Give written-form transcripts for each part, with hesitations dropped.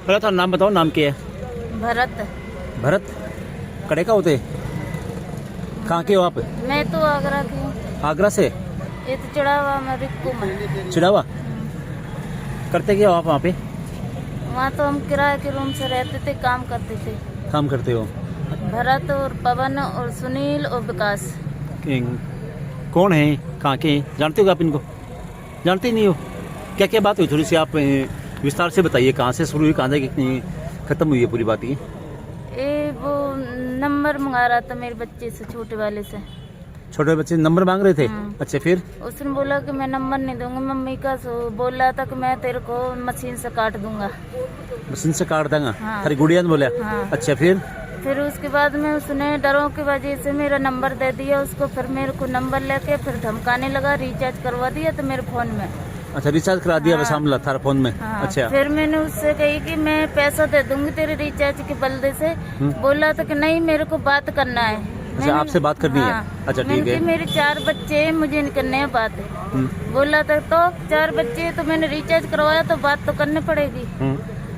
पहले तो नाम बताओ, नाम क्या है? भरत। भरत कड़े का होते? कहाँ के हो आप? मैं तो आगरा की हूँ। आगरा से? ये तो चढ़ावा में रिक्कू में। चिड़ावा करते क्या हो आप वहाँ पे? वहाँ तो हम किराए के रूम से रहते थे, काम करते थे। काम करते हो? भरत और पवन और सुनील और विकास। कौन है, कहाँ के हैं? जानते हो आप इनको? जानते ही नहीं हो? क्या क्या बात हुई, थोड़ी सी आप विस्तार से बताइए। कहाँ से शुरू हुई, कहाँ से खत्म हुई है पूरी बात? ये वो नंबर मंगा रहा था मेरे बच्चे से, छोटे वाले से। छोटे बच्चे नंबर मांग रहे थे? अच्छा, फिर? उसने बोला कि मैं नंबर नहीं दूंगा। मम्मी का बोल रहा था कि मैं तेरे को मशीन से काट दूंगा। मशीन से काट देंगे? हाँ। तेरी गुड़िया ने बोला? हाँ। अच्छा, फिर उसके बाद में उसने डरों की वजह से मेरा नंबर दे दिया उसको। फिर मेरे को नंबर लेके फिर धमकाने लगा, रिचार्ज करवा दिया तो मेरे फोन में। अच्छा, रिचार्ज करा दिया? बस हमला थारा फोन में? हाँ। अच्छा, फिर मैंने उससे कही कि मैं पैसा दे दूंगी तेरे रिचार्ज के बदले से। बोला था कि नहीं, मेरे को बात करना है। अच्छा, आपसे बात करनी है? अच्छा, ठीक है। मेरे 4 बच्चे हैं, मुझे नहीं करने है बात। बोला था तो 4 बच्चे तो मैंने रिचार्ज करवाया तो बात तो करनी पड़ेगी।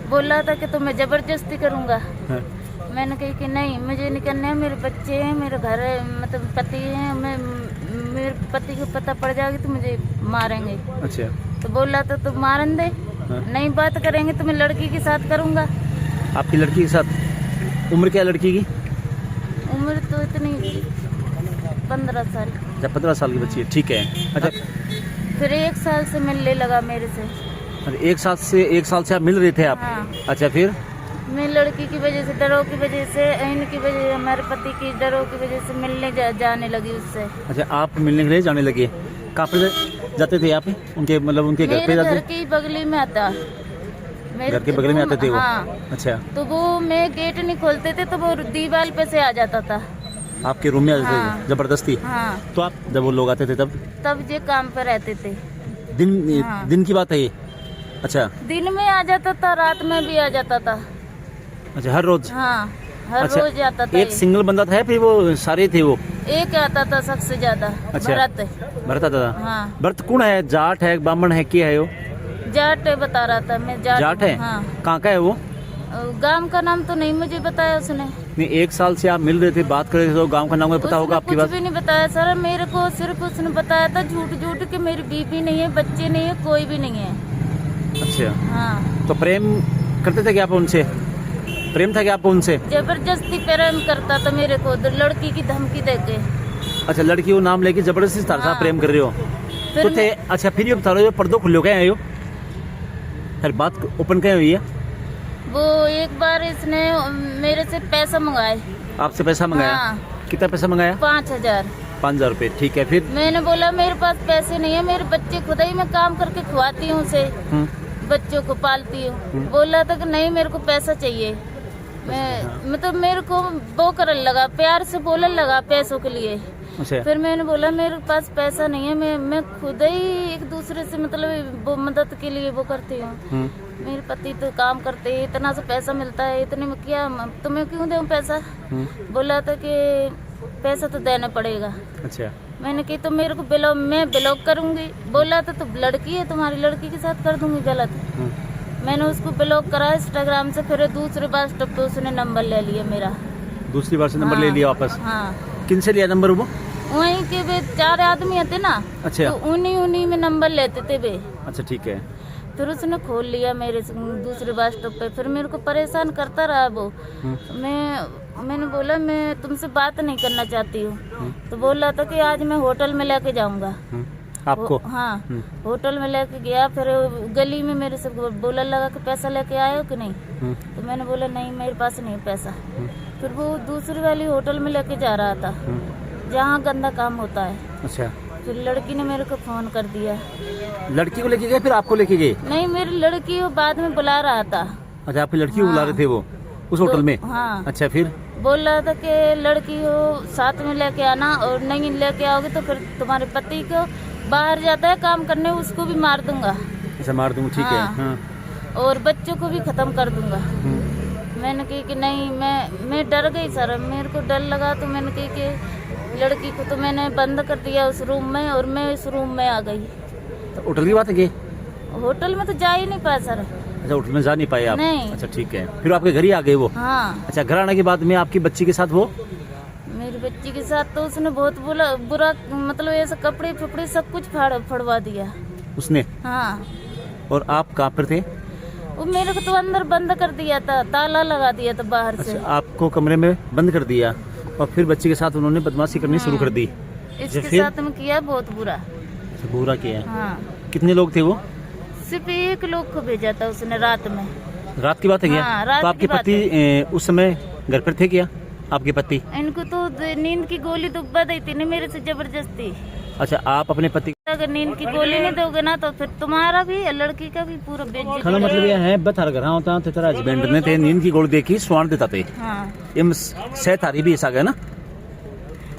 बोला था कि तो मैं जबरदस्ती करूंगा। मैंने कही कि नहीं, मुझे नहीं करना है। मेरे बच्चे हैं, मेरे घर है, मतलब पति है। मेरे पति को पता पड़ जाएगी तो मुझे मारेंगे। अच्छा, तो बोला था तो मारन दे। नहीं बात करेंगे तो मैं लड़की के साथ करूंगा। आपकी लड़की के साथ? उम्र क्या है लड़की की? उम्र तो इतनी 15 साल। जब 15 साल की बच्ची है, ठीक है। अच्छा, फिर 1 साल से मिलने लगा मेरे से। एक साल से आप मिल रहे थे आप? हाँ। अच्छा, फिर? मैं लड़की की वजह से, डरों की वजह से, इनकी वजह, हमारे पति की डरों की वजह से मिलने जाने लगी उससे। अच्छा, आप मिलने के लिए जाने लगे? कहाँ पे जाते थे आप? उनके मतलब उनके घर पे जाते? घर के बगली में आता। घर के बगल में आते थे वो? हाँ। अच्छा, तो वो मैं गेट नहीं खोलते थे तो वो दीवार पे से आ जाता था आपके रूम में आ जाते हाँ। थे जबरदस्ती? हाँ। तो आप जब वो लोग आते थे तब ये काम पे रहते थे। हाँ। दिन की बात है ये? अच्छा, दिन में आ जाता था, रात में भी आ जाता था। अच्छा, हर रोज? हाँ, हर अच्छा, रोज आता था। एक सिंगल बंदा था फिर वो सारे थे? वो एक आता था सबसे ज्यादा। अच्छा, भरत। भरत आता था? हाँ। भरत कौन है? जाट है, ब्राह्मण है, क्या है वो? जाट बता रहा था। मैं जाट है? हाँ। कहाँ का है वो? गांव का नाम तो नहीं मुझे बताया उसने। नहीं, 1 साल से आप मिल रहे थे, बात कर रहे थे, तो गांव का नाम पता होगा आपकी बात? कुछ भी नहीं बताया सर, मेरे को सिर्फ उसने बताया था झूठ कि मेरी बीवी नहीं है, बच्चे नहीं है, कोई भी नहीं है। अच्छा। हाँ। तो प्रेम करते थे क्या आप उनसे? प्रेम था क्या आपको उनसे? जबरदस्ती प्रेम करता था मेरे को, लड़की की धमकी देके। अच्छा, लड़की को नाम लेके जबरदस्ती हाँ। प्रेम कर रहे हो तो थे? अच्छा, फिर ये बता रहे हो पर्दो खुलो क्या आयो? फिर बात ओपन क्या हुई है? वो एक बार इसने मेरे से पैसा मंगाए। आपसे पैसा मंगाया? हाँ। कितना पैसा मंगाया? 5000। 5000 रुपए, ठीक है। फिर? मैंने बोला मेरे पास पैसे नहीं है, मेरे बच्चे खुद ही मैं काम करके खुआती हूँ उसे, बच्चों को पालती हूँ। बोला था कि नहीं, मेरे को पैसा चाहिए। मैं मतलब मेरे को वो करने लगा, प्यार से बोलने लगा पैसों के लिए। अच्छा। फिर मैंने बोला मेरे पास पैसा नहीं है, मैं खुद ही एक दूसरे से मतलब वो मदद के लिए वो करती हूँ। मेरे पति तो काम करते हैं, इतना से पैसा मिलता है, इतने में क्या तुम्हें क्यों दूं पैसा? बोला था कि पैसा तो देना पड़ेगा। अच्छा। मैंने कही तो मेरे को मैं ब्लॉक करूंगी। बोला था तो लड़की है, तुम्हारी लड़की के साथ कर दूंगी गलत। मैंने उसको ब्लॉक करा इंस्टाग्राम से। फिर दूसरे बार स्टॉप पे उसने नंबर ले लिया मेरा। दूसरी बार से नंबर ले लिया वापस? हाँ। किन से लिया नंबर वो? वहीं के वे 4 आदमी आते ना। अच्छा। तो उन्हीं में नंबर लेते थे वे। अच्छा, ठीक है। फिर उसने खोल लिया मेरे दूसरे बस स्टॉप पे। फिर मेरे को परेशान करता रहा वो। मैंने बोला मैं तुमसे बात नहीं करना चाहती हूँ। तो बोला था कि आज मैं होटल में लेके जाऊंगा आपको। हाँ। होटल में लेके गया। फिर गली में मेरे से बोला लगा कि पैसा लेके आए हो कि नहीं? तो मैंने बोला नहीं, मेरे पास नहीं पैसा। फिर वो दूसरी वाली होटल में लेके जा रहा था जहाँ गंदा काम होता है। अच्छा। फिर लड़की ने मेरे को फोन कर दिया। लड़की को लेके गए फिर आपको लेके गए? नहीं, मेरी लड़की वो बाद में बुला रहा था। अच्छा, आपकी लड़की को बुला रहे थे वो उस होटल में? हाँ। अच्छा, फिर? बोल रहा था कि लड़की को साथ में लेके आना, और नहीं लेके आओगे तो फिर तुम्हारे पति को बाहर जाता है काम करने, उसको भी मार दूंगा। अच्छा, मार दूंगा, ठीक है। हाँ। और बच्चों को भी खत्म कर दूंगा। मैंने कही कि नहीं, मैं डर गई सर, मेरे को डर लगा। तो मैंने कही कि लड़की को तो मैंने बंद कर दिया उस रूम में, और मैं इस रूम में आ गई। तो होटल की बात है? होटल में तो जा ही नहीं पाया सर। अच्छा होटल में जा नहीं पाए आप? नहीं। अच्छा ठीक है, फिर आपके घर ही आ गए वो? हाँ। अच्छा, घर आने के बाद में आपकी बच्ची के साथ वो? मेरी बच्ची के साथ तो उसने बहुत बुरा मतलब ऐसे कपड़े फपड़े सब कुछ फड़वा दिया उसने? हाँ। और आप कहाँ पर थे? वो मेरे को तो अंदर बंद कर दिया था, ताला लगा दिया था बाहर से। अच्छा, आपको कमरे में बंद कर दिया और फिर बच्ची के साथ उन्होंने बदमाशी करनी शुरू कर दी? इसके फिर? साथ में किया बहुत बुरा। अच्छा, बुरा किया? हाँ। कितने लोग थे वो? सिर्फ एक लोग को भेजा था उसने रात में। रात की बात है क्या? हाँ, रात तो आपके की बात पति उस समय घर पर थे क्या, आपके पति? इनको तो नींद की गोली दुब्बा दी थी ना मेरे से जबरदस्ती। अच्छा, आप अपने पति? अगर नींद की गोली नहीं दोगे ना तो फिर तुम्हारा भी लड़की का भी पूरा बेइज्जती खाना मतलब यह है बता घर होता तो तेरा हस्बैंड ने थे नींद की गोली देखी स्वान देता थे। हाँ। ये सह थारी भी ऐसा गया ना,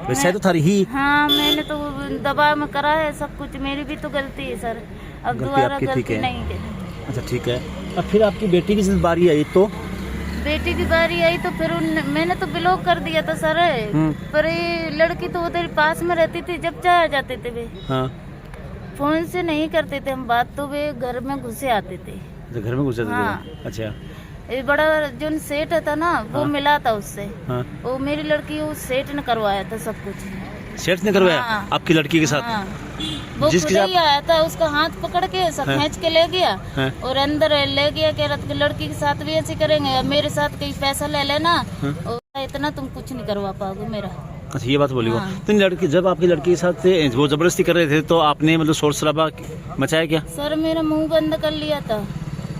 वैसे तो थारी ही। हाँ, मैंने तो दबाव में करा है सब कुछ, मेरी भी तो गलती है सर, अब दोबारा गलती नहीं है। अच्छा ठीक है, अब फिर आपकी बेटी की जब बारी आई तो? बेटी की बारी आई तो फिर मैंने तो ब्लॉक कर दिया था सर, पर ये लड़की तो उधर पास में रहती थी, जब चाहे जाते थे वे। हाँ। फोन से नहीं करते थे हम बात, तो वे घर में घुसे आते थे। घर में घुसे थे? हाँ। अच्छा। ये बड़ा जो सेठ था ना वो हाँ। मिला था उससे। हाँ। वो मेरी लड़की उस सेठ ने करवाया था सब कुछ। सेठ ने करवाया? हाँ। आपकी लड़की के साथ? हाँ। वो खुद ही आया था, उसका हाथ पकड़ के सब हाँ। खींच के ले गया। हाँ। और अंदर ले गया कह रहा लड़की के साथ भी ऐसे करेंगे, अब मेरे साथ कहीं पैसा ले लेना। हाँ। और इतना तुम कुछ नहीं करवा पाओगे मेरा। अच्छा, ये बात बोली वो? हाँ। तो लड़की जब आपकी लड़की के साथ थे, वो जबरदस्ती कर रहे थे तो आपने मतलब शोर शराबा मचाया क्या? सर मेरा मुंह बंद कर लिया था।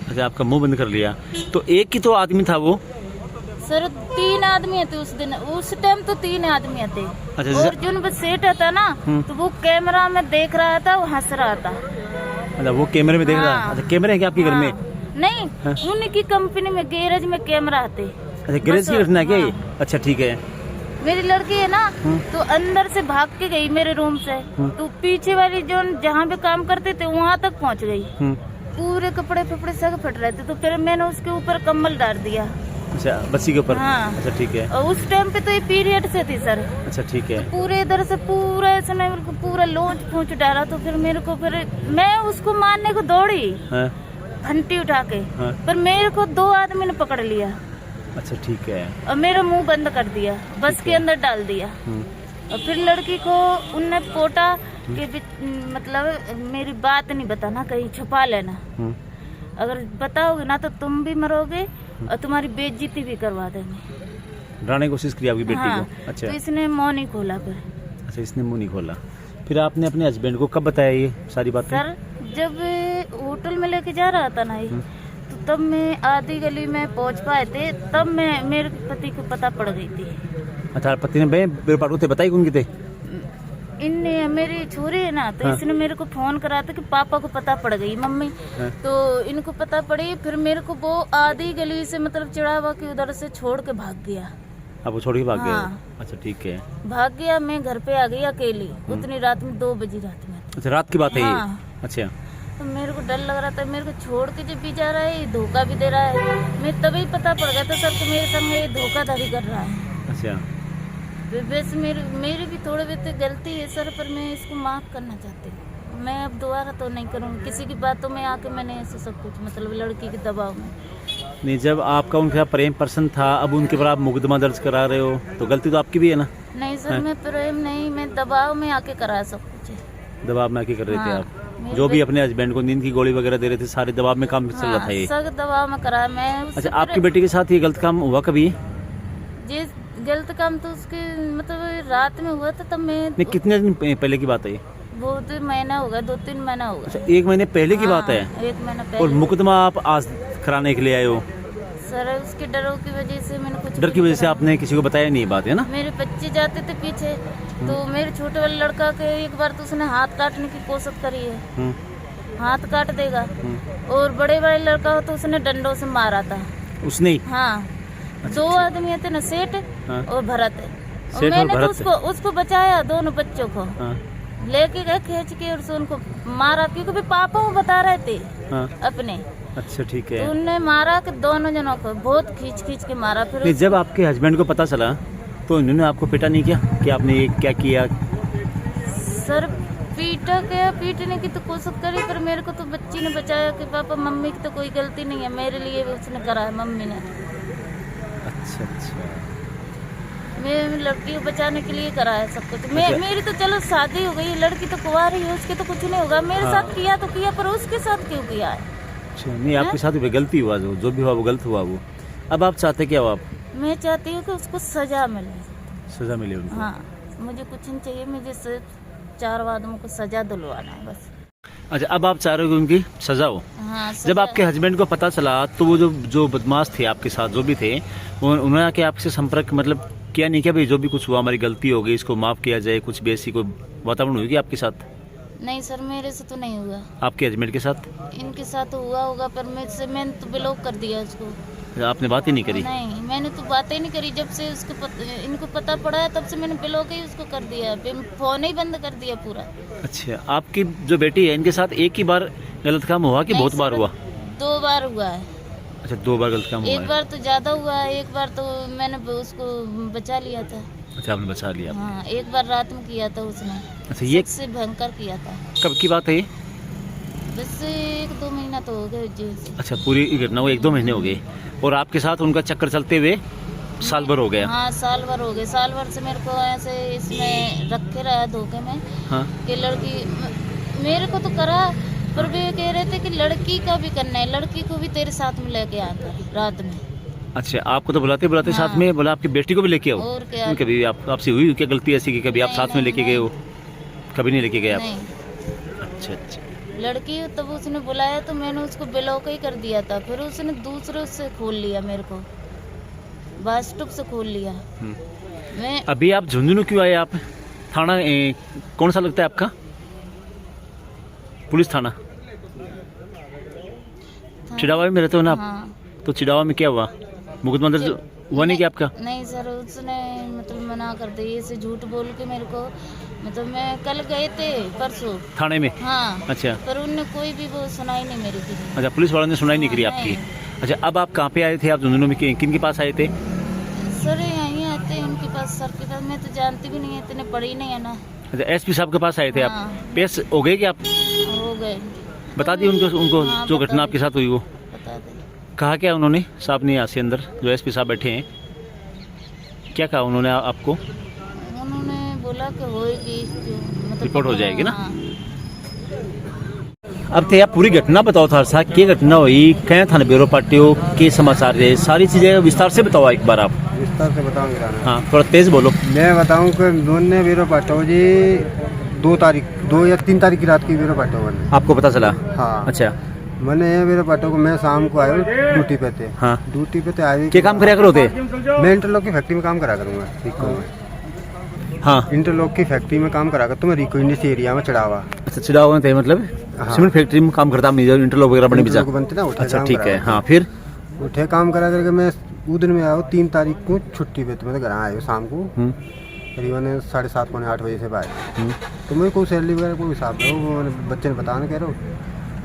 अच्छा, आपका मुंह बंद कर लिया। तो एक ही तो आदमी था वो? सर 3 आदमी थे उस दिन, उस टाइम तो 3 आदमी थे। अच्छा, और जो सेठ था ना तो वो कैमरा में देख रहा था, वो हंस रहा था। अच्छा, वो कैमरे में देख रहा? हाँ। अच्छा, कैमरे है क्या आपके घर में? नहीं, हाँ। उनकी कंपनी में गैरेज में कैमरा आते। अच्छा, गैरेज की घटना है क्या ये? अच्छा ठीक है। मेरी लड़की है ना तो अंदर से भाग के गई मेरे रूम से, तो पीछे वाली जो जहाँ पे काम करते थे वहाँ तक पहुँच गई। पूरे कपड़े फपड़े सब फट रहे थे, तो फिर मैंने उसके ऊपर कम्बल डाल दिया। अच्छा, बच्ची के ऊपर? हाँ। अच्छा ठीक है। और उस टाइम पे तो ये पीरियड से थी सर। अच्छा ठीक है। तो पूरे इधर से पूरा इसने मेरे को पूरा लोच पूछ डाला, तो फिर मेरे को फिर मैं उसको मारने को दौड़ी। हाँ। घंटी उठा के। हाँ। पर मेरे को 2 आदमी ने पकड़ लिया। अच्छा ठीक है। और मेरा मुंह बंद कर दिया, बस के अंदर डाल दिया। और फिर लड़की को उनने पोटा कि मतलब मेरी बात नहीं बताना, कहीं छुपा लेना, अगर बताओगे ना तो तुम भी मरोगे और तुम्हारी बेइज्जती भी करवा देंगे। डराने की कोशिश की आपकी बेटी हाँ। को? अच्छा। तो इसने मुंह नहीं खोला फिर। अच्छा, इसने मुंह नहीं खोला। फिर आपने अपने हस्बैंड को कब बताया ये सारी बातें? सर जब होटल में लेके जा रहा था ना ये, तो तब मैं आधी गली में पहुंच पाए थे, तब मैं मेरे पति को पता पड़ गई थी। अच्छा, पति ने बेपाटू थे बताई कौन की थे? इनने मेरी छोरी है ना तो हाँ। इसने मेरे को फोन करा था कि पापा को पता पड़ गई मम्मी। हाँ। तो इनको पता पड़ी, फिर मेरे को वो आधी गली से मतलब चिड़ावा के उधर से छोड़ के भाग गया। अब वो छोड़ के भाग गया? हाँ। अच्छा ठीक है। भाग गया, मैं घर पे आ गई अकेली उतनी रात में, 2 बजे रात में। अच्छा, रात की बात है ये? हाँ। अच्छा। तो मेरे को डर लग रहा था, मेरे को छोड़ के जब भी जा रहा है ये धोखा भी दे रहा है। मैं तभी पता पड़ गया था सर कि मेरे संग ये धोखाधड़ी कर रहा है। अच्छा। वैसे मेरी भी थोड़ी बहुत गलती है सर, पर मैं इसको माफ करना चाहती हूँ। मैं अब दोबारा तो नहीं करूँगी किसी की बातों में आके, मैंने ऐसे सब कुछ मतलब लड़की के दबाव में। नहीं, जब आपका उनका प्रेम पर्सन था, अब उनके ऊपर आप मुकदमा दर्ज करा रहे हो तो गलती तो आपकी भी है ना? नहीं सर, मैं प्रेम नहीं, मैं दबाव में आके करा सब कुछ। दबाव में आके कर रहे थे हाँ, आप? जो भी अपने हस्बैंड को नींद की गोली वगैरह दे रहे थे, सारे दबाव में काम चल रहा था ये? सब दबाव में करा मैं। अच्छा, आपकी बेटी के साथ ये गलत काम हुआ कभी? ये गलत काम तो उसके मतलब रात में हुआ था, तब मैं नहीं, कितने दिन पहले की बात है ये? बहुत महीना होगा, 2-3 महीना होगा। अच्छा, 1 महीने पहले की बात है? 1 महीना और पहले। मुकदमा आप आज कराने के लिए आए हो? सर उसके डरों की वजह से मैंने कुछ डर की वजह से आपने किसी को बताया नहीं बात, है ना? मेरे बच्चे जाते थे पीछे, तो मेरे छोटे वाले लड़का के एक बार तो उसने हाथ काटने की कोशिश करी है, हाथ काट देगा। और बड़े वाले लड़का हो तो उसने डंडों से मारा था उसने ही? हाँ। 2 आदमी थे ना, सेठ हाँ। और भरत। और सेठ और मैंने तो भरत। उसको बचाया, दोनों बच्चों को हाँ। लेके गए खींच के, और उनको मारा, क्योंकि भी पापा वो बता रहे थे हाँ। अपने। अच्छा ठीक है। तो उनने मारा कि दोनों जनों को बहुत खींच के मारा। फिर नहीं, जब आपके हस्बैंड को पता चला तो इन्होंने आपको पिटा नहीं किया कि आपने ये क्या किया? सर पीट पीटा गया, पीटने की तो कोशिश करी, पर मेरे को तो बच्ची ने बचाया कि पापा मम्मी की तो कोई गलती नहीं है, मेरे लिए भी उसने करा है, मम्मी ने। अच्छा अच्छा। मैं लड़की को बचाने के लिए करा है सब कुछ। मेरी तो चलो शादी हो गई, लड़की तो कुंवारी है, उसके तो कुछ नहीं होगा। मेरे साथ किया तो किया, पर उसके साथ क्यों किया है? अच्छा, नहीं आपके साथ भी गलती हुआ, जो भी हुआ वो गलत हुआ वो। अब आप चाहते क्या हो आप? मैं चाहती हूँ कि उसको सजा मिले। सजा मिले उनको? हाँ, मुझे कुछ नहीं चाहिए, मुझे सिर्फ 4 आदमियों को सजा दिलवाना है बस। अच्छा, अब आप चाह रहे हो कि उनकी सजा हो? हाँ, जब आपके हस्बैंड को पता चला तो वो जो बदमाश थे आपके साथ, जो भी थे, उन्होंने आके आपसे संपर्क मतलब किया नहीं क्या भाई जो भी कुछ हुआ हमारी गलती हो गई, इसको माफ किया जाए, कुछ भी ऐसी कोई वातावरण हुई आपके साथ? नहीं सर, मेरे से तो नहीं हुआ। आपके हस्बैंड के साथ? इनके साथ हुआ होगा, पर मैंने तो ब्लॉक कर दिया उसको। आपने बात ही नहीं करी? नहीं, मैंने तो बातें नहीं करी। जब से उसको इनको पता पड़ा है तब से मैंने ब्लॉक ही उसको कर दिया, फोन ही बंद कर दिया पूरा। अच्छा, आपकी जो बेटी है इनके साथ एक ही बार गलत काम हुआ कि बहुत बार हुआ? 2 बार हुआ है। अच्छा, 2 बार गलत काम हुआ? एक बार तो ज्यादा हुआ है, एक बार तो मैंने उसको बचा लिया था। अच्छा, आपने बचा लिया? हाँ, एक बार रात में किया था उसने। अच्छा, ये सबसे भयंकर किया था। कब की बात है ये? बस 1-2 महीना तो हो गए जी। अच्छा, पूरी घटना को 1-2 महीने हो गए और आपके साथ उनका चक्कर चलते हुए साल भर हो गया? हाँ, साल भर हो गए। साल भर से मेरे को ऐसे इसमें रखे रहा धोखे में। हाँ? कि लड़की मेरे को तो करा, पर वे कह रहे थे कि लड़की का भी करना है, लड़की को भी तेरे साथ में लेके आता रात में। अच्छा, आपको तो बुलाते हाँ। साथ में, बोला आपकी बेटी को भी लेके आओ? और क्या? कभी आपसे हुई क्या गलती ऐसी कि कभी आप साथ में लेके गए हो? कभी नहीं लेके गए आप? अच्छा अच्छा। लड़की तब उसने बुलाया तो मैंने उसको ब्लॉक ही कर दिया था, फिर उसने दूसरे से खोल लिया, मेरे को बस स्टॉप से खोल लिया। मैं अभी आप झुंझुनू क्यों आए आप? थाना कौन सा लगता है आपका? पुलिस थाना चिड़ावा में रहते हो ना आप? हाँ। तो चिड़ावा में क्या हुआ? मुकदमा दर्ज हुआ नहीं क्या आपका? नहीं सर, उसने मतलब मना कर दिया, ऐसे झूठ बोल के मेरे को। मतलब मैं कल गए थे परसों थाने में? हाँ। अच्छा, पर उनने कोई भी वो सुनाई नहीं मेरी थी। अच्छा, पुलिस वालों ने सुनाई नहीं करी आपकी? अच्छा, अब आप कहाँ पे आए थे? आप झुंझुनू में किन के पास आए थे? सर यहीं आते हैं उनके पास, सर के पास। मैं तो जानती भी नहीं है, इतने पढ़ी नहीं है ना। अच्छा, एसपी साहब के पास आए थे आप? हाँ। पेश हो गए क्या आप? हो गए। बता दिए उनको हाँ, जो बता घटना आपके साथ हुई वो? बता दे। कहा क्या उन्होंने साहब ने यहाँ से अंदर जो एसपी साहब बैठे हैं, क्या कहा उन्होंने आपको? उन्होंने बोला कि होएगी, मतलब रिपोर्ट हो जाएगी ना? हाँ। अब थे आप पूरी घटना बताओ था साहब, क्या घटना हुई, क्या थाने ब्यूरो पार्टियों के समाचार है, सारी चीजें विस्तार से बताओ एक बार आप। विस्तार से बताऊंगी राना। हाँ, थोड़ा तेज बोलो। मैं बताऊं कि दोनों ब्यूरो पार्टियों जी 2 या 3 तारीख की रात की ब्यूरो पार्टियों बने। आपको पता चला? हाँ। अच्छा, मैंने ये ब्यूरो पार्टियों को मैं शाम को आया ड्यूटी पे थे। हाँ। ड्यूटी पे थे आए। क्या काम कराया करो थे? मैं इंटरलॉक की फैक्ट्री में काम करा करूँगा रिको में। हाँ, इंटरलॉक की फैक्ट्री में काम करा कर तो मैं रिको इंडस्ट्री एरिया में चढ़ावा। अच्छा, चिड़ावा में थे मतलब? हाँ। सीमेंट फैक्ट्री में काम करता इंटरलॉक वगैरह बने इंटरलॉक बनते ना, उठे अच्छा, काम ठीक करा है। कर। हाँ, फिर उठे काम करा करके मैं उस दिन में आया 3 तारीख को छुट्टी पे, तो मैं घर आया शाम को करीबन 7:30-8 बजे से बाद। तो मेरे को सैलरी वगैरह कोई हिसाब नहीं, वो मैंने बच्चे ने बताना कह रहा हूँ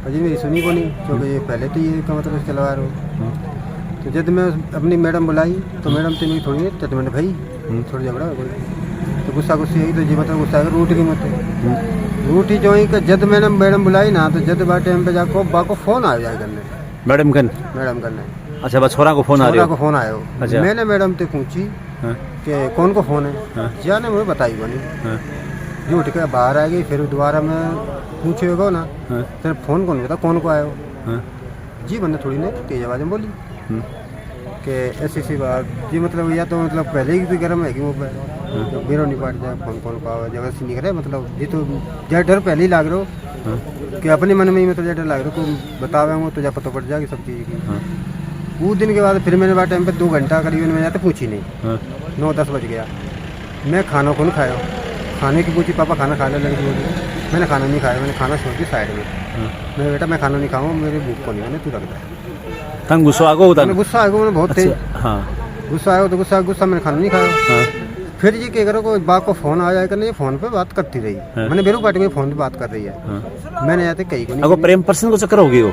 अजी मेरी सुनी को नहीं, क्योंकि ये पहले तो ये का मतलब चलवा रहा हूँ। तो जब मैं अपनी मैडम बुलाई तो मैडम से मेरी थोड़ी स्टेटमेंट भाई थोड़ी झगड़ा हो गई, तो गुस्सा यही तो जी मतलब गुस्सा रूट की मत रूटी जो ही जब मैंने मैडम बुलाई ना, तो जब बाटे टाइम पे जाको बाको फोन आ जाए करने मैडम करने। अच्छा, बस छोरा को फोन आ रहा है? फोन आयो। अच्छा। मैंने मैडम से पूछी कि कौन को फोन है? जाने मुझे बताई बनी जो उठ के बाहर आ गई। फिर दोबारा मैं पूछे होगा ना, फिर फोन कौन बता कौन को आयो? जी मैंने थोड़ी ने तेज आवाज में बोली कि ऐसी बात जी, मतलब या तो मतलब पहले ही भी गर्म है कि वो मेरा नहीं पाट जाए फोन कौन को आवाज जगह से निकले, मतलब जी तो जय डर पहले ही लाग रहा हो कि अपने मन में ही मतलब जय डर लाग रहा हो, को बतावे वो तो जा पता पड़ जाएगी सब चीज़ की। वो दिन के बाद फिर मैंने बात टाइम पे 2 घंटा करीबन में जाते पूछी नहीं। 9-10 बज गया, मैं खाना को नहीं खाया, खाने की पूछी पापा खाना खा ले, लड़की बोली मैंने खाना नहीं खाया, मैंने खाना छोड़ दिया साइड में। मैं बेटा मैं खाना नहीं खाऊँ, मेरे भूख को नहीं, मैंने तू रख दिया। गुस्सा आ गया? गुस्सा आ गया मैंने बहुत तेज। हाँ, गुस्सा आया तो गुस्सा मैंने खाना नहीं खाया। फिर ये क्या करो कोई बाप को फोन आ जाए करने, फोन पे बात करती रही। मैंने बेरू पार्टी में फोन पे बात कर रही है। मैंने जाते कहीं को नहीं। प्रेम पर्सन को चक्कर हो गई हो?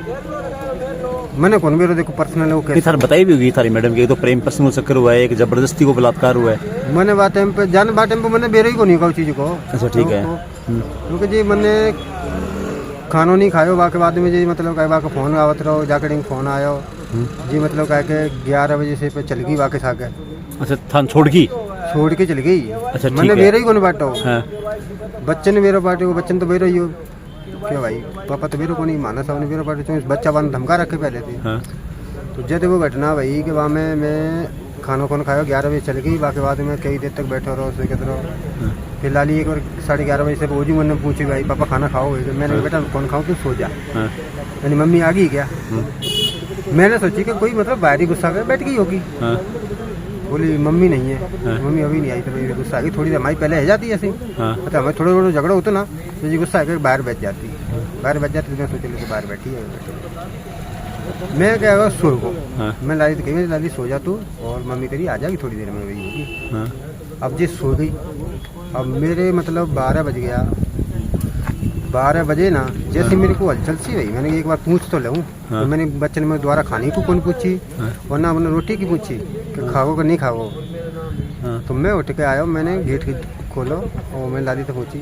मैंने कौन भी देखो पर्सनल वो नहीं थार बताई भी होगी थारी मैडम की, एक तो प्रेम प्रसंग चक्कर हुआ है, एक जबरदस्ती को बलात्कार हुआ है। मैंने बात टाइम पे जाने बात टाइम पे मैंने बेरे ही को नहीं कहा चीज को। अच्छा ठीक है। क्योंकि जी मैंने खानो नहीं खायो बाकी बाद में जी मतलब कह बाकी फोन आवत रहो जाके फोन आयो जी मतलब कह के 11 बजे से पे चल गई वापस आके। अच्छा थान छोड़ के चल गई। अच्छा ठीक मैंने है। बेरे ही को नहीं बांटो। हाँ। बच्चे ने मेरा बांटे को बच्चे ने तो बेरे ही हो क्या भाई पापा तो मेरे को नहीं माना साहब ने मेरा बांटे बच्चा बांध धमका रखे पहले थे। हाँ। तो जब वो घटना भाई कि वहाँ में मैं खाना खोन खाया 11 बजे चल गई बाकी बाद में कई देर तक बैठा रहो उससे कहते रहो। फिर लाली एक बार 11:30 बजे से वो जी मैंने पूछी भाई पापा खाना खाओगे? मैंने बेटा कौन खाऊँ तू सो जा। हाँ। यानी मम्मी आ गई क्या? मैंने सोची कि कोई मतलब बाहरी गुस्सा कर बैठ गई होगी। हाँ। बोली मम्मी नहीं है। हाँ। मम्मी अभी नहीं आई तो मेरी गुस्सा आ गई थोड़ी देर हमारी पहले है जाती है ऐसे। हाँ। अच्छा हमें थोड़ा थोड़ा झगड़ा होता ना तो जी गुस्सा आकर बाहर बैठ जाती तो मैं सोच लेके बाहर बैठी है। मैं क्या हुआ सो को। हाँ। मैं लाली तो कही लाली सो जा तू और मम्मी तेरी आ जाएगी थोड़ी देर में वही होगी। हाँ। अब जी सो गई। अब मेरे मतलब 12 बज गया। 12 बजे ना जैसे मेरे को हलचल सी हुई मैंने एक बार पूछ तो लूँ। हाँ। तो मैंने बच्चे ने दोबारा खाने को कौन पूछी और ना मैंने रोटी की पूछी कि खाओ कि नहीं खाओ। हाँ। तो मैं उठ के आया मैंने गेट खोलो और मैं लाली से पूछी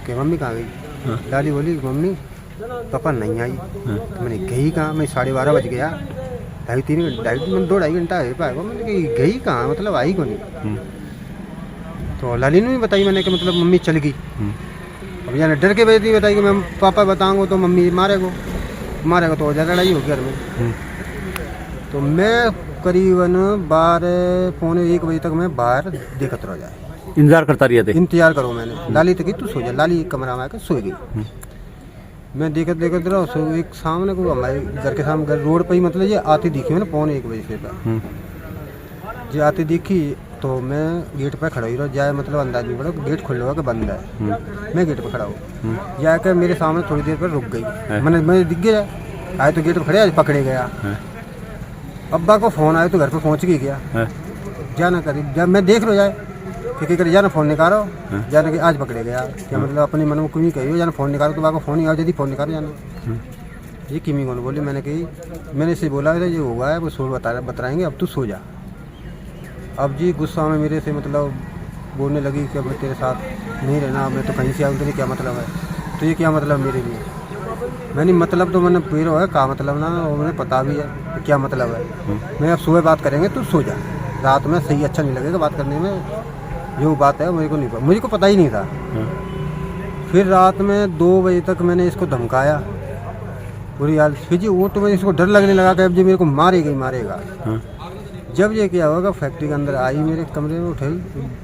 कि मम्मी कहाँ गई। हाँ। लाली बोली मम्मी पापा नहीं आई। हाँ। तो मैंने गई कहाँ? मैं 12:30 बज गया 2.5 घंटा है पाएगा। मैंने कही गई कहाँ मतलब आई को नहीं। तो लाली ने भी बताई मैंने कि मतलब मम्मी चल गई। अब यानी डर के वजह बताई कि मैं पापा बताऊंगा तो मम्मी मारेगा तो ज़्यादा लड़ाई होगी घर में। तो मैं करीबन 12 पौने 1 बजे तक मैं बाहर देखत रह जाए इंतजार करता रही थे। इंतजार करो मैंने लाली तक तू सो जा। लाली एक कमरा में आकर सो गई। मैं देखत रहा सो एक सामने को हमारे घर के सामने घर रोड पर ही मतलब ये आती दिखी मैंने पौने 1 बजे से पर जी आती दिखी। तो मैं गेट पर खड़ा ही रहा जाए मतलब अंदाज नहीं पड़ा गेट खुल हुआ कि बंद है। मैं गेट पर खड़ा हूँ जाकर मेरे सामने थोड़ी देर पर रुक गई। मैंने दिख गया आए तो गेट पर खड़े आज पकड़े गया। अब्बा को फोन आया तो घर पर पहुँच गई क्या जाना करी जब मैं देख लो जाए कि कर जाना फोन निकालो जाना कि आज पकड़े गया क्या मतलब अपने मन में कोई नहीं कही जाना फोन निकालो तो बाको फोन ही आओ यदि फोन निकालो जाना। ये किमी कौन बोली मैंने कही मैंने इसे बोला ये हुआ है वो सो बताएंगे अब तू सो जा। अब जी गुस्सा में मेरे से मतलब बोलने लगी कि मैं तेरे साथ नहीं रहना मैं तो कहीं से आऊँ तेरे क्या मतलब है तो ये क्या मतलब मेरे लिए। मैंने मतलब तो मैंने पेरो है का मतलब ना वो मैंने पता भी है कि क्या मतलब है। मैं अब सुबह बात करेंगे तू सो जा रात में सही अच्छा नहीं लगेगा बात करने में जो बात है मुझे को पता ही नहीं था। फिर रात में 2 बजे तक मैंने इसको धमकाया बुरी हाल फिर जी वो तो मैं इसको डर लगने लगा कि अब जी मेरे को मारेगा। जब ये क्या होगा फैक्ट्री के अंदर आई मेरे कमरे में उठाई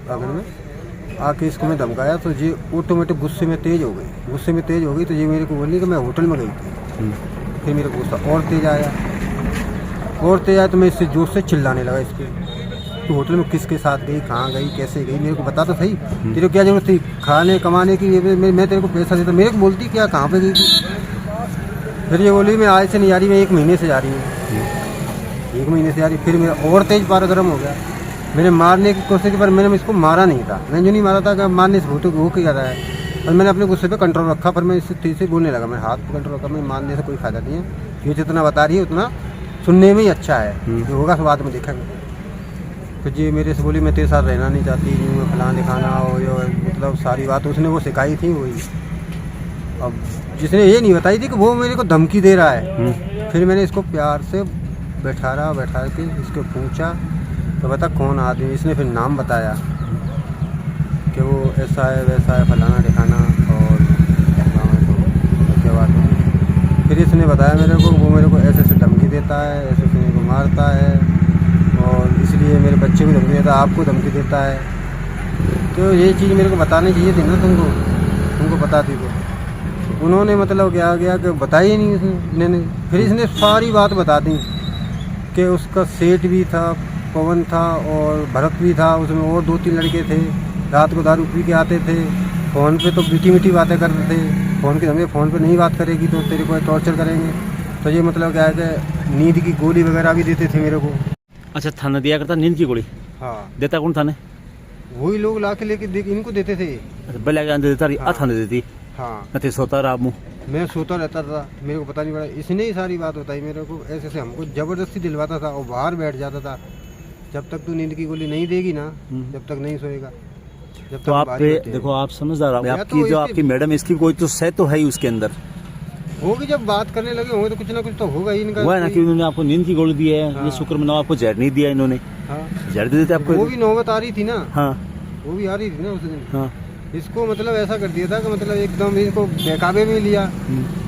अगर में आके इसको मैं धमकाया तो ये ऑटोमेटिक गुस्से में तेज़ हो गई तो ये मेरे को बोली कि मैं होटल में गई थी। फिर मेरे को गुस्सा और तेज़ आया तो मैं इससे जोर से चिल्लाने लगा इसके तो होटल में किसके साथ गई कहाँ गई कैसे गई मेरे को बता तो सही तेरे को क्या जरूरत थी खाने कमाने की मैं तेरे को पैसा देता मेरे को बोलती क्या कहाँ पे गई थी। फिर ये बोली मैं आज से नहीं आ रही मैं 1 महीने से जा रही हूँ 1 महीने से आ रही। फिर मेरा और तेज पारा गर्म हो गया मैंने मारने की कोशिश की पर मैंने इसको मारा नहीं था। मैंने जो नहीं मारा था कि मारने से वो क्या रहा है और मैंने अपने गुस्से पे कंट्रोल रखा पर मैं इससे तेज से बोलने लगा मैं हाथ पे कंट्रोल रखा मैं मारने से कोई फायदा नहीं है ये जितना बता रही है उतना सुनने में ही अच्छा है जो होगा तो बाद में देखेंगे। फिर जी मेरे से बोली मैं तेरे साथ रहना नहीं चाहती हूँ फलाना दिखाना और मतलब सारी बात उसने वो सिखाई थी वही। अब जिसने ये नहीं बताई थी कि वो मेरे को धमकी दे रहा है। फिर मैंने इसको प्यार से बैठा के इसको पूछा तो बता कौन आदमी। इसने फिर नाम बताया कि वो ऐसा है वैसा है फलाना दिखाना और क्या बात है। फिर इसने बताया मेरे को वो मेरे को ऐसे ऐसे धमकी देता है ऐसे ऐसे मेरे को मारता है और इसलिए मेरे बच्चे को धमकी देता है आपको धमकी देता है। तो ये चीज़ मेरे को बतानी चाहिए थी ना तुमको पता थी तो उन्होंने मतलब क्या गया कि बताई ही नहीं इसने। फिर इसने सारी बात बता दी कि उसका सेठ भी था पवन था और भरत भी था उसमें और 2-3 लड़के थे रात को दारू पी के आते थे फ़ोन पे तो मीठी बातें करते थे फ़ोन की धमकी फ़ोन पे नहीं बात करेगी तो तेरे को टॉर्चर करेंगे। तो ये मतलब क्या है कि नींद की गोली वगैरह भी देते थे मेरे को। अच्छा थाने दिया करता नींद की गोली हाँ देता कौन थाने वही लोग ला के लेके इनको देते थे। अच्छा बेला के अंदर देता रही थाने देती हाँ अते सोता रहा मुँह। मैं सोता रहता था, मेरे को पता नहीं पड़ा। इसने ही सारी बात बताई मेरे को, ऐसे ऐसे हमको ज़बरदस्ती दिलवाता था और बाहर बैठ जाता था। जब तक तू नींद की गोली नहीं देगी ना, जब तक नहीं सोएगा। जब तक तो आप बारी पे होती है। देखो, आप समझदार हो। या आपकी तो जो इसकी- आपकी मैडम, इसकी कोई तो सह तो है ही उसके अंदर। होगी, जब बात करने लगे होंगे तो कुछ ना कुछ तो होगा ही इनका। हुआ है ना कि कोई- उन्होंने आपको नींद की गोली दी है। हाँ। ये शुक्र मनाओ, आपको जहर नहीं दिया इन्होंने। हाँ, जहर दे देते आपको। वो भी नौबत आ रही थी ना, हाँ वो भी आ रही थी ना उस दिन। हाँ। इसको मतलब ऐसा कर दिया था कि मतलब एकदम इनको बेकाबे में लिया।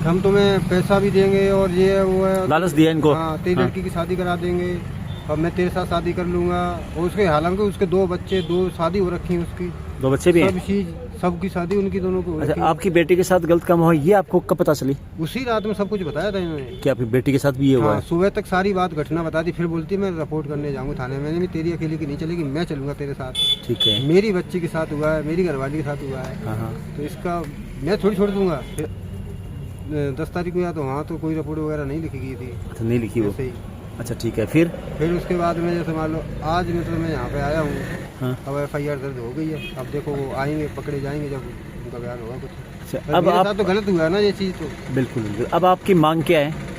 हम तुम्हें पैसा भी देंगे और ये है, वो है। लालच दिया इनको। हाँ, तेरी हाँ। लड़की की शादी करा देंगे और मैं तेरे साथ शादी कर लूंगा। और उसके हालांकि उसके 2 बच्चे, 2 शादी हो रखी है उसकी। 2 बच्चे भी हैं। सब चीज, सबकी शादी उनकी दोनों को हो अच्छा, रखी है। आपकी बेटी के साथ गलत काम हुआ, ये आपको कब पता चली उसी रात में सब कुछ बताया था इन्होंने। कि आपकी बेटी के साथ भी ये हुआ हाँ, है? सुबह तक सारी बात घटना बता दी। फिर बोलती मैं रिपोर्ट करने जाऊंगा थाने में। मैंने भी तेरी अकेले की नहीं चलेगी, मैं चलूंगा तेरे साथ। ठीक है। मेरी बच्ची के साथ हुआ है, मेरी घरवाली के साथ हुआ है, हाँ हाँ। तो इसका मैं थोड़ी छोड़ दूंगा। फिर 10 तारीख को या तो वहाँ तो कोई रिपोर्ट वगैरह नहीं लिखी गई थी अच्छा, नहीं लिखी वो। ऐसे ही। अच्छा ठीक है। फिर उसके बाद में जैसे मान लो आज मतलब मैं यहाँ पे आया हूँ। हाँ। अब FIR दर्ज हो गई है। अब देखो वो आएंगे, पकड़े जाएंगे जब उनका बयान होगा कुछ। अच्छा, अब मेरे आप साथ तो गलत हुआ है ना ये चीज़ तो। बिल्कुल बिल्कुल। अब आपकी मांग क्या है?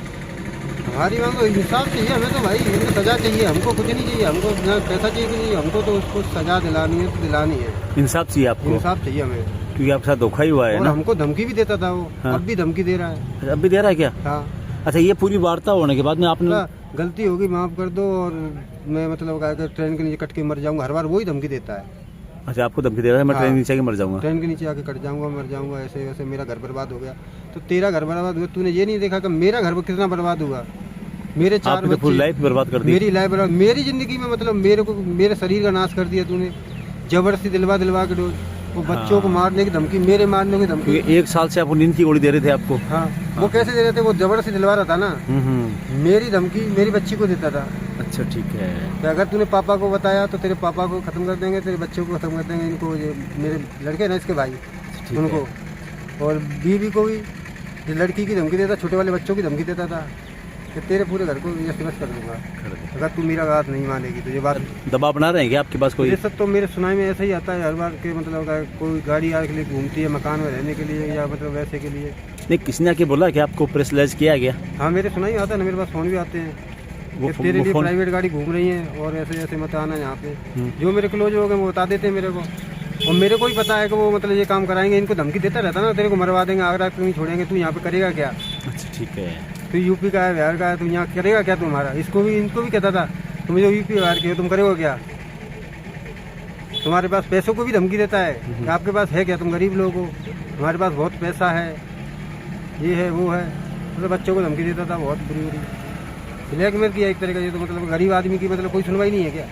हमारी मांग तो इंसाफ चाहिए हमें तो भाई, हमें सजा चाहिए। हमको कुछ नहीं चाहिए, हमको ना पैसा चाहिए कि नहीं, हमको तो उसको सजा दिलानी है तो दिलानी है। इंसाफ चाहिए आपको, इंसाफ चाहिए हमें। क्योंकि आपके साथ धोखा ही हुआ है और ना। हमको धमकी भी देता था वो। हाँ। अब भी धमकी दे रहा है। अब भी दे रहा है क्या? हाँ, अच्छा, ये पूरी वार्ता होने के बाद में आपने गलती होगी माफ कर दो और मैं मतलब क्या ट्रेन के नीचे कट के मर जाऊंगा। हर बार वही धमकी देता है। अच्छा, आपको धमकी दे रहा है मैं हाँ। ट्रेन नीचे आके मर जाऊंगा। ट्रेन के नीचे आके कट जाऊंगा, मर जाऊंगा, ऐसे वैसे मेरा घर बर्बाद हो गया। तो तेरा घर बर्बाद हुआ, तूने ये नहीं देखा कि मेरा घर कितना बर्बाद हुआ। मेरे 4 आपने तो फुल बच्चे, लाइफ बर्बाद कर दी। मेरी लाइफ बर्बाद, मेरी जिंदगी में मतलब मेरे को, मेरे शरीर का नाश कर दिया तूने। जबरदस्ती दिलवा के डोज, वो बच्चों को मारने की धमकी, मेरे मारने की धमकी। क्योंकि 1 साल से आपको नींद की गोली दे रहे थे आपको। हाँ, वो कैसे दे रहे थे? वो जबरदस्ती दिलवा रहा था ना। मेरी धमकी मेरी बच्ची को देता था अच्छा ठीक है। कि अगर तूने पापा को बताया तो तेरे पापा को खत्म कर देंगे, तेरे बच्चों को खत्म कर देंगे। इनको ये मेरे लड़के ना, इसके भाई, ठीक उनको और बीवी को भी ये लड़की की धमकी देता, छोटे वाले बच्चों की धमकी देता था कि तेरे पूरे घर को ये बस कर दूंगा अगर तू मेरा बात नहीं मानेगी। तो ये बात दबाव बना रहे हैं क्या आपके पास कोई? ये सब तो मेरे सुनाई में ऐसा ही आता है हर बार के मतलब कोई गाड़ी आने के लिए घूमती है, मकान में रहने के लिए या मतलब वैसे के लिए। नहीं, किसी ने आके बोला कि आपको प्रेशराइज किया गया? हाँ, मेरे सुनाई में आता है ना, मेरे पास फ़ोन भी आते हैं वो कि तेरे लिए फोन- प्राइवेट गाड़ी घूम रही है और ऐसे ऐसे मत आना यहाँ पे। जो मेरे क्लोज हो गए वो बता देते हैं मेरे को, और मेरे को ही पता है कि वो मतलब ये काम कराएंगे। इनको धमकी देता रहता ना, तेरे को मरवा देंगे, आगरा क्यों नहीं छोड़ेंगे, तू यहाँ पे करेगा क्या? अच्छा ठीक है। तू यूपी का है, बिहार का है, तू यहाँ करेगा क्या तुम्हारा? इसको भी, इनको भी कहता था तुम जो यूपी बिहार के हो तुम करेगा क्या? तुम्हारे पास पैसों को भी धमकी देता है कि आपके पास है क्या, तुम गरीब लोग हो, हमारे पास बहुत पैसा है, ये है वो है। मतलब बच्चों को धमकी देता था बहुत बुरी बुरी, ब्लैकमेल किया एक तरह का। ये तो मतलब गरीब आदमी की मतलब कोई सुनवाई नहीं है क्या?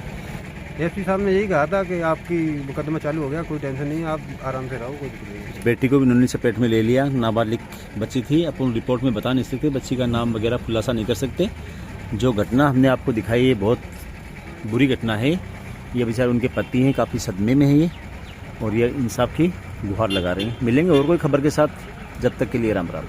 SP साहब ने यही कहा था कि आपकी मुकदमा चालू हो गया, कोई टेंशन नहीं है, आप आराम से रहो, कोई दिक्कत नहीं। बेटी को भी उन्होंने चपेट में ले लिया। नाबालिग बच्ची थी, अपन रिपोर्ट में बता नहीं सकते, बच्ची का नाम वगैरह खुलासा नहीं कर सकते। जो घटना हमने आपको दिखाई है बहुत बुरी घटना है। ये बेचारे उनके पति हैं, काफ़ी सदमे में है ये, और ये इंसाफ की गुहार लगा रहे हैं। मिलेंगे और कोई खबर के साथ, जब तक के लिए राम राम।